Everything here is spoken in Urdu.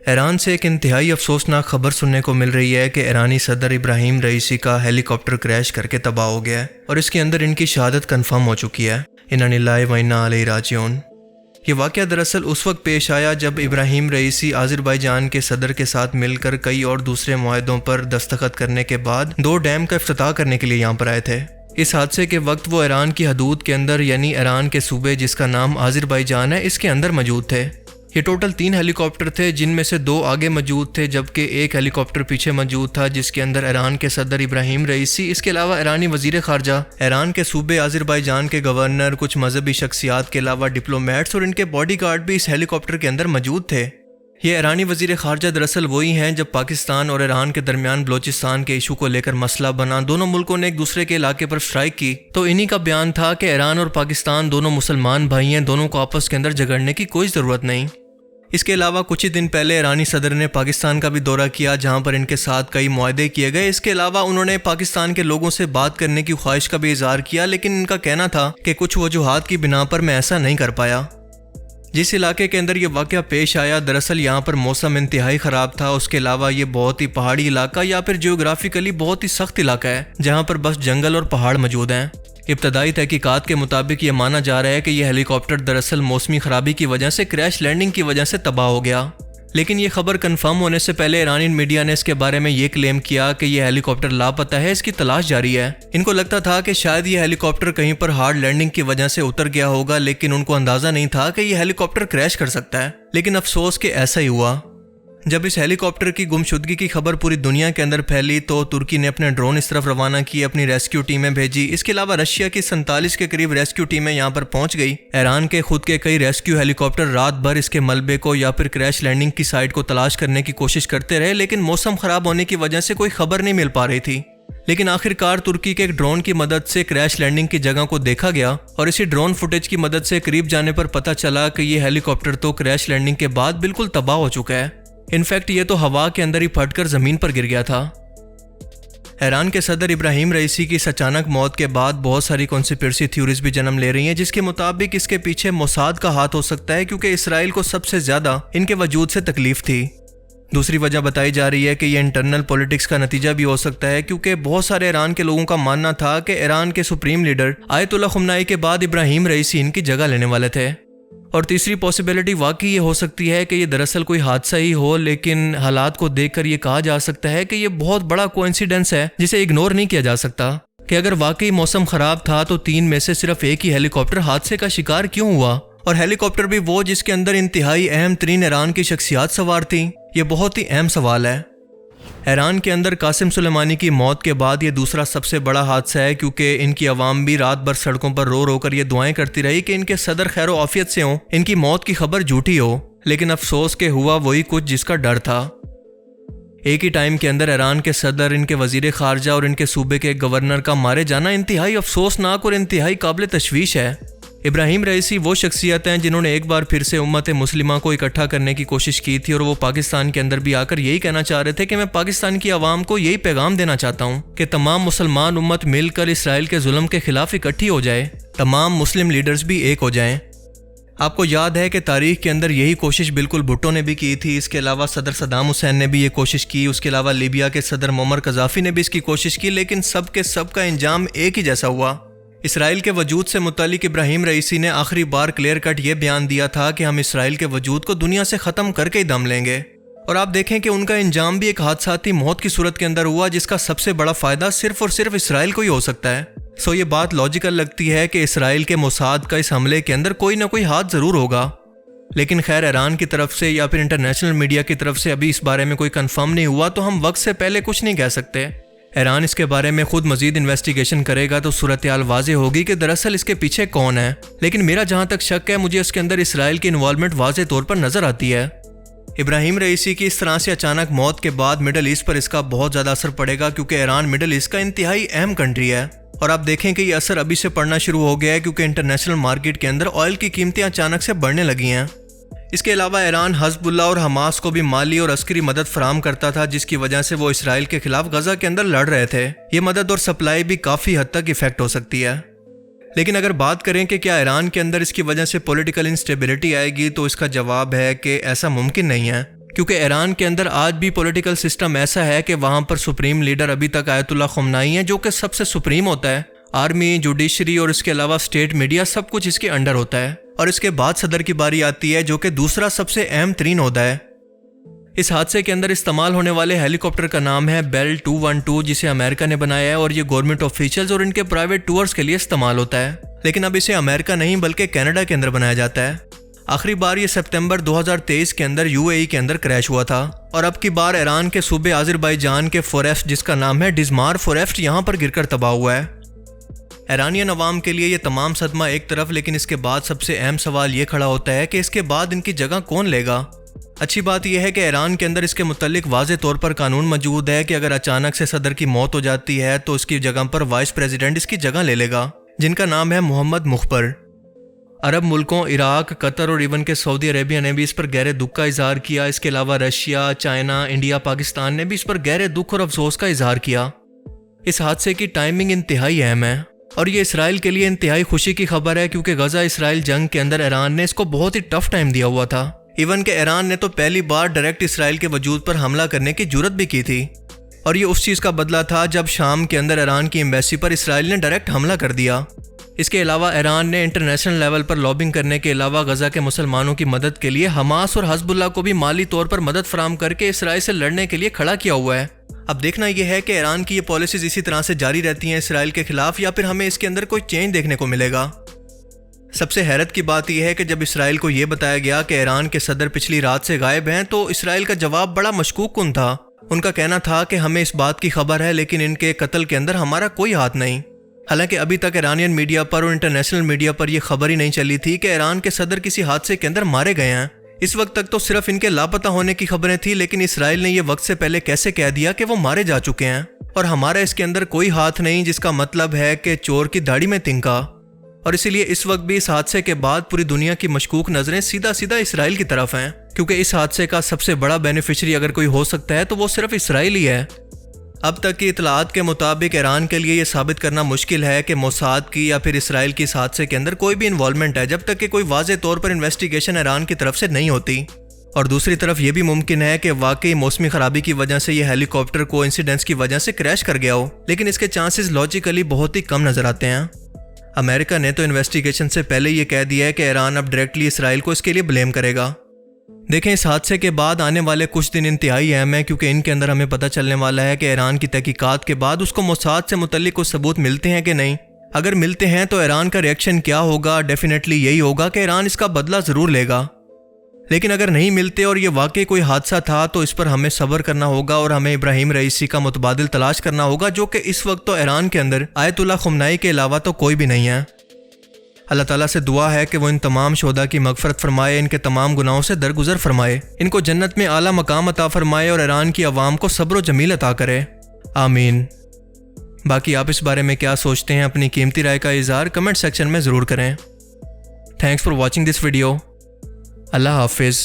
ایران سے ایک انتہائی افسوسناک خبر سننے کو مل رہی ہے کہ ایرانی صدر ابراہیم رئیسی کا ہیلی کاپٹر کریش کر کے تباہ ہو گیا ہے اور اس کے اندر ان کی شہادت کنفرم ہو چکی ہے۔ انا للہ و انا الیہ راجعون۔ یہ واقعہ دراصل اس وقت پیش آیا جب ابراہیم رئیسی آذربائیجان کے صدر کے ساتھ مل کر کئی اور دوسرے معاہدوں پر دستخط کرنے کے بعد 2 ڈیم کا افتتاح کرنے کے لیے یہاں پر آئے تھے۔ اس حادثے کے وقت وہ ایران کی حدود کے اندر یعنی ایران کے صوبے جس کا نام آذربائیجان ہے اس کے اندر موجود تھے۔ یہ ٹوٹل 3 ہیلی کاپٹر تھے جن میں سے 2 آگے موجود تھے جبکہ ایک ہیلی کاپٹر پیچھے موجود تھا جس کے اندر ایران کے صدر ابراہیم رئیسی، اس کے علاوہ ایرانی وزیر خارجہ، ایران کے صوبے آذربائیجان کے گورنر، کچھ مذہبی شخصیات کے علاوہ ڈپلومیٹس اور ان کے باڈی گارڈ بھی اس ہیلی کاپٹر کے اندر موجود تھے۔ یہ ایرانی وزیر خارجہ دراصل وہی ہیں جب پاکستان اور ایران کے درمیان بلوچستان کے ایشو کو لے کر مسئلہ بنا، دونوں ملکوں نے ایک دوسرے کے علاقے پر اسٹرائک کی تو انہی کا بیان تھا کہ ایران اور پاکستان دونوں مسلمان بھائی ہیں، دونوں کو آپس کے اندر جھگڑنے کی کوئی ضرورت نہیں۔ اس کے علاوہ کچھ ہی دن پہلے ایرانی صدر نے پاکستان کا بھی دورہ کیا جہاں پر ان کے ساتھ کئی معاہدے کیے گئے۔ اس کے علاوہ انہوں نے پاکستان کے لوگوں سے بات کرنے کی خواہش کا بھی اظہار کیا، لیکن ان کا کہنا تھا کہ کچھ وجوہات کی بنا پر میں ایسا نہیں کر پایا۔ جس علاقے کے اندر یہ واقعہ پیش آیا دراصل یہاں پر موسم انتہائی خراب تھا، اس کے علاوہ یہ بہت ہی پہاڑی علاقہ یا پھر جیوگرافیکلی بہت ہی سخت علاقہ ہے جہاں پر بس جنگل اور پہاڑ موجود ہیں۔ ابتدائی تحقیقات کے مطابق یہ مانا جا رہا ہے کہ یہ ہیلی کاپٹر دراصل موسمی خرابی کی وجہ سے کریش لینڈنگ کی وجہ سے تباہ ہو گیا، لیکن یہ خبر کنفرم ہونے سے پہلے ایرانی میڈیا نے اس کے بارے میں یہ کلیم کیا کہ یہ ہیلی کاپٹر لاپتہ ہے، اس کی تلاش جاری ہے۔ ان کو لگتا تھا کہ شاید یہ ہیلی کاپٹر کہیں پر ہارڈ لینڈنگ کی وجہ سے اتر گیا ہوگا، لیکن ان کو اندازہ نہیں تھا کہ یہ ہیلی کاپٹر کریش کر سکتا ہے، لیکن افسوس کہ ایسا ہی ہوا۔ جب اس ہیلی کاپٹر کی گمشدگی کی خبر پوری دنیا کے اندر پھیلی تو ترکی نے اپنے ڈرون اس طرف روانہ کیے، اپنی ریسکیو ٹیمیں بھیجی۔ اس کے علاوہ رشیا کی 47 کے قریب ریسکیو ٹیمیں یہاں پر پہنچ گئی۔ ایران کے خود کے کئی ریسکیو ہیلی کاپٹر رات بھر اس کے ملبے کو یا پھر کریش لینڈنگ کی سائٹ کو تلاش کرنے کی کوشش کرتے رہے، لیکن موسم خراب ہونے کی وجہ سے کوئی خبر نہیں مل پا رہی تھی۔ لیکن آخر کار ترکی کے ایک ڈرون کی مدد سے کریش لینڈنگ کی جگہ کو دیکھا گیا اور اسی ڈرون فوٹیج کی مدد سے قریب جانے پر پتہ چلا کہ یہ ہیلی کاپٹر تو کریش لینڈنگ کے بعد بالکل تباہ ہو چکا ہے۔ انفیکٹ یہ تو ہوا کے اندر ہی پھٹ کر زمین پر گر گیا تھا۔ ایران کے صدر ابراہیم رئیسی کی اس اچانک موت کے بعد بہت ساری کنسپیرسی تھیوریز بھی جنم لے رہی ہیں جس کے مطابق اس کے پیچھے موساد کا ہاتھ ہو سکتا ہے کیونکہ اسرائیل کو سب سے زیادہ ان کے وجود سے تکلیف تھی۔ دوسری وجہ بتائی جا رہی ہے کہ یہ انٹرنل پولیٹکس کا نتیجہ بھی ہو سکتا ہے کیونکہ بہت سارے ایران کے لوگوں کا ماننا تھا کہ ایران کے سپریم لیڈر آیت اللہ خمینی کے بعد ابراہیم رئیسی ان کی جگہ لینے والے تھے۔ اور تیسری پاسبلٹی واقعی یہ ہو سکتی ہے کہ یہ دراصل کوئی حادثہ ہی ہو، لیکن حالات کو دیکھ کر یہ کہا جا سکتا ہے کہ یہ بہت بڑا کوئنسیڈنس ہے جسے اگنور نہیں کیا جا سکتا کہ اگر واقعی موسم خراب تھا تو 3 میں سے صرف ایک ہی ہیلی کاپٹر حادثے کا شکار کیوں ہوا، اور ہیلی کاپٹر بھی وہ جس کے اندر انتہائی اہم ترین ایران کی شخصیات سوار تھیں۔ یہ بہت ہی اہم سوال ہے۔ ایران کے اندر قاسم سلیمانی کی موت کے بعد یہ دوسرا سب سے بڑا حادثہ ہے کیونکہ ان کی عوام بھی رات بھر سڑکوں پر رو رو کر یہ دعائیں کرتی رہی کہ ان کے صدر خیر و عافیت سے ہوں، ان کی موت کی خبر جھوٹی ہو، لیکن افسوس کہ ہوا وہی کچھ جس کا ڈر تھا۔ ایک ہی ٹائم کے اندر ایران کے صدر، ان کے وزیر خارجہ اور ان کے صوبے کے گورنر کا مارے جانا انتہائی افسوسناک اور انتہائی قابل تشویش ہے۔ ابراہیم رئیسی وہ شخصیت ہیں جنہوں نے ایک بار پھر سے امت مسلمہ کو اکٹھا کرنے کی کوشش کی تھی اور وہ پاکستان کے اندر بھی آ کر یہی کہنا چاہ رہے تھے کہ میں پاکستان کی عوام کو یہی پیغام دینا چاہتا ہوں کہ تمام مسلمان امت مل کر اسرائیل کے ظلم کے خلاف اکٹھی ہو جائے، تمام مسلم لیڈرز بھی ایک ہو جائیں۔ آپ کو یاد ہے کہ تاریخ کے اندر یہی کوشش بالکل بھٹو نے بھی کی تھی، اس کے علاوہ صدر صدام حسین نے بھی یہ کوشش کی، اس کے علاوہ لیبیا کے صدر معمر قذافی نے بھی اس کی کوشش کی، لیکن سب کے سب کا انجام ایک ہی جیسا ہوا۔ اسرائیل کے وجود سے متعلق ابراہیم رئیسی نے آخری بار کلیئر کٹ یہ بیان دیا تھا کہ ہم اسرائیل کے وجود کو دنیا سے ختم کر کے ہی دم لیں گے، اور آپ دیکھیں کہ ان کا انجام بھی ایک حادثاتی موت کی صورت کے اندر ہوا جس کا سب سے بڑا فائدہ صرف اور صرف اسرائیل کو ہی ہو سکتا ہے۔ یہ بات لاجیکل لگتی ہے کہ اسرائیل کے موساد کا اس حملے کے اندر کوئی نہ کوئی ہاتھ ضرور ہوگا، لیکن خیر ایران کی طرف سے یا پھر انٹرنیشنل میڈیا کی طرف سے ابھی اس بارے میں کوئی کنفرم نہیں ہوا تو ہم وقت سے پہلے کچھ نہیں کہہ سکتے۔ ایران اس کے بارے میں خود مزید انویسٹیگیشن کرے گا تو صورتحال واضح ہوگی کہ دراصل اس کے پیچھے کون ہے، لیکن میرا جہاں تک شک ہے مجھے اس کے اندر اسرائیل کی انوالومنٹ واضح طور پر نظر آتی ہے۔ ابراہیم رئیسی کی اس طرح سے اچانک موت کے بعد مڈل ایسٹ پر اس کا بہت زیادہ اثر پڑے گا کیونکہ ایران مڈل ایسٹ کا انتہائی اہم کنٹری ہے، اور آپ دیکھیں کہ یہ اثر ابھی سے پڑنا شروع ہو گیا ہے کیونکہ انٹرنیشنل مارکیٹ کے اندر آئل کی قیمتیں اچانک سے بڑھنے لگی ہیں۔ اس کے علاوہ ایران حزب اللہ اور حماس کو بھی مالی اور عسکری مدد فراہم کرتا تھا جس کی وجہ سے وہ اسرائیل کے خلاف غزہ کے اندر لڑ رہے تھے۔ یہ مدد اور سپلائی بھی کافی حد تک افیکٹ ہو سکتی ہے، لیکن اگر بات کریں کہ کیا ایران کے اندر اس کی وجہ سے پولیٹیکل انسٹیبلٹی آئے گی تو اس کا جواب ہے کہ ایسا ممکن نہیں ہے کیونکہ ایران کے اندر آج بھی پولیٹیکل سسٹم ایسا ہے کہ وہاں پر سپریم لیڈر ابھی تک آیت اللہ خمینی ہے، جو کہ سب سے سپریم ہوتا ہے۔ آرمی، جوڈیشری اور اس کے علاوہ اسٹیٹ میڈیا سب کچھ اس کے انڈر ہوتا ہے، اور اس کے بعد صدر کی باری آتی ہے جو کہ دوسرا سب سے اہم ترین عہدہ ہے۔ اس حادثے کے اندر استعمال ہونے والے ہیلی کاپٹر کا نام ہے بیل 212، جسے امریکہ نے بنایا ہے، اور یہ گورنمنٹ آفیشلز اور ان کے پرائیویٹ ٹورز کے لیے استعمال ہوتا ہے، لیکن اب اسے امریکہ نہیں بلکہ کینیڈا کے اندر بنایا جاتا ہے۔ آخری بار یہ سپتمبر 2023 کے اندر UAE کے اندر کریش ہوا تھا، اور اب کی بار ایران کے صوبے آذربائیجان کے فوریسٹ، جس کا نام ہے ڈزمار فوریسٹ، یہاں پر گر کر تباہ ہوا ہے۔ ایرانین عوام کے لیے یہ تمام صدمہ ایک طرف، لیکن اس کے بعد سب سے اہم سوال یہ کھڑا ہوتا ہے کہ اس کے بعد ان کی جگہ کون لے گا؟ اچھی بات یہ ہے کہ ایران کے اندر اس کے متعلق واضح طور پر قانون موجود ہے کہ اگر اچانک سے صدر کی موت ہو جاتی ہے تو اس کی جگہ پر وائس پریزیڈنٹ اس کی جگہ لے لے گا، جن کا نام ہے محمد مخبر۔ عرب ملکوں عراق، قطر اور ایون کے سعودی عربیہ نے بھی اس پر گہرے دکھ کا اظہار کیا۔ اس کے علاوہ رشیا، چائنا، انڈیا، پاکستان نے بھی اس پر گہرے دکھ اور افسوس کا اظہار کیا۔ اس حادثے کی ٹائمنگ انتہائی اہم ہے، اور یہ اسرائیل کے لیے انتہائی خوشی کی خبر ہے، کیونکہ غزہ اسرائیل جنگ کے اندر ایران نے اس کو بہت ہی ٹف ٹائم دیا ہوا تھا۔ ایون کہ ایران نے تو پہلی بار ڈائریکٹ اسرائیل کے وجود پر حملہ کرنے کی جرت بھی کی تھی، اور یہ اس چیز کا بدلہ تھا جب شام کے اندر ایران کی ایمبیسی پر اسرائیل نے ڈائریکٹ حملہ کر دیا۔ اس کے علاوہ ایران نے انٹرنیشنل لیول پر لابنگ کرنے کے علاوہ غزہ کے مسلمانوں کی مدد کے لیے حماس اور حزب اللہ کو بھی مالی طور پر مدد فراہم کر کے اسرائیل سے لڑنے کے لیے کھڑا کیا ہوا ہے۔ اب دیکھنا یہ ہے کہ ایران کی یہ پالیسیز اسی طرح سے جاری رہتی ہیں اسرائیل کے خلاف، یا پھر ہمیں اس کے اندر کوئی چینج دیکھنے کو ملے گا۔ سب سے حیرت کی بات یہ ہے کہ جب اسرائیل کو یہ بتایا گیا کہ ایران کے صدر پچھلی رات سے غائب ہیں، تو اسرائیل کا جواب بڑا مشکوک کن تھا۔ ان کا کہنا تھا کہ ہمیں اس بات کی خبر ہے، لیکن ان کے قتل کے اندر ہمارا کوئی ہاتھ نہیں۔ حالانکہ ابھی تک ایرانین میڈیا پر اور انٹرنیشنل میڈیا پر یہ خبر ہی نہیں چلی تھی کہ ایران کے صدر کسی حادثے کے اندر مارے گئے ہیں۔ اس وقت تک تو صرف ان کے لاپتہ ہونے کی خبریں تھیں، لیکن اسرائیل نے یہ وقت سے پہلے کیسے کہہ دیا کہ وہ مارے جا چکے ہیں، اور ہمارا اس کے اندر کوئی ہاتھ نہیں، جس کا مطلب ہے کہ چور کی داڑھی میں تنکا۔ اور اسی لیے اس وقت بھی اس حادثے کے بعد پوری دنیا کی مشکوک نظریں سیدھا اسرائیل کی طرف ہیں، کیونکہ اس حادثے کا سب سے بڑا بینیفیشری اگر کوئی ہو سکتا ہے تو وہ صرف اسرائیل ہی ہے۔ اب تک کی اطلاعات کے مطابق ایران کے لیے یہ ثابت کرنا مشکل ہے کہ موساد کی یا پھر اسرائیل کی اس حادثے کے اندر کوئی بھی انوالومنٹ ہے، جب تک کہ کوئی واضح طور پر انویسٹیگیشن ایران کی طرف سے نہیں ہوتی۔ اور دوسری طرف یہ بھی ممکن ہے کہ واقعی موسمی خرابی کی وجہ سے یہ ہیلی کاپٹر کو انسیڈنٹس کی وجہ سے کریش کر گیا ہو، لیکن اس کے چانسز لاجیکلی بہت ہی کم نظر آتے ہیں۔ امریکہ نے تو انویسٹیگیشن سے پہلے یہ کہہ دیا ہے کہ ایران اب ڈائریکٹلی اسرائیل کو اس کے لیے بلیم کرے گا۔ دیکھیں، اس حادثے کے بعد آنے والے کچھ دن انتہائی اہم ہیں، کیونکہ ان کے اندر ہمیں پتہ چلنے والا ہے کہ ایران کی تحقیقات کے بعد اس کو موساد سے متعلق کچھ ثبوت ملتے ہیں کہ نہیں۔ اگر ملتے ہیں تو ایران کا ریئیکشن کیا ہوگا؟ ڈیفینیٹلی یہی ہوگا کہ ایران اس کا بدلہ ضرور لے گا، لیکن اگر نہیں ملتے اور یہ واقعی کوئی حادثہ تھا تو اس پر ہمیں صبر کرنا ہوگا، اور ہمیں ابراہیم رئیسی کا متبادل تلاش کرنا ہوگا، جو کہ اس وقت تو ایران کے اندر آیت اللہ خمینی کے علاوہ تو کوئی بھی نہیں ہے۔ اللہ تعالیٰ سے دعا ہے کہ وہ ان تمام شہداء کی مغفرت فرمائے، ان کے تمام گناہوں سے درگزر فرمائے، ان کو جنت میں اعلیٰ مقام عطا فرمائے، اور ایران کی عوام کو صبر و جمیل عطا کرے، آمین۔ باقی آپ اس بارے میں کیا سوچتے ہیں؟ اپنی قیمتی رائے کا اظہار کمنٹ سیکشن میں ضرور کریں۔ Thanks for watching this video. اللہ حافظ۔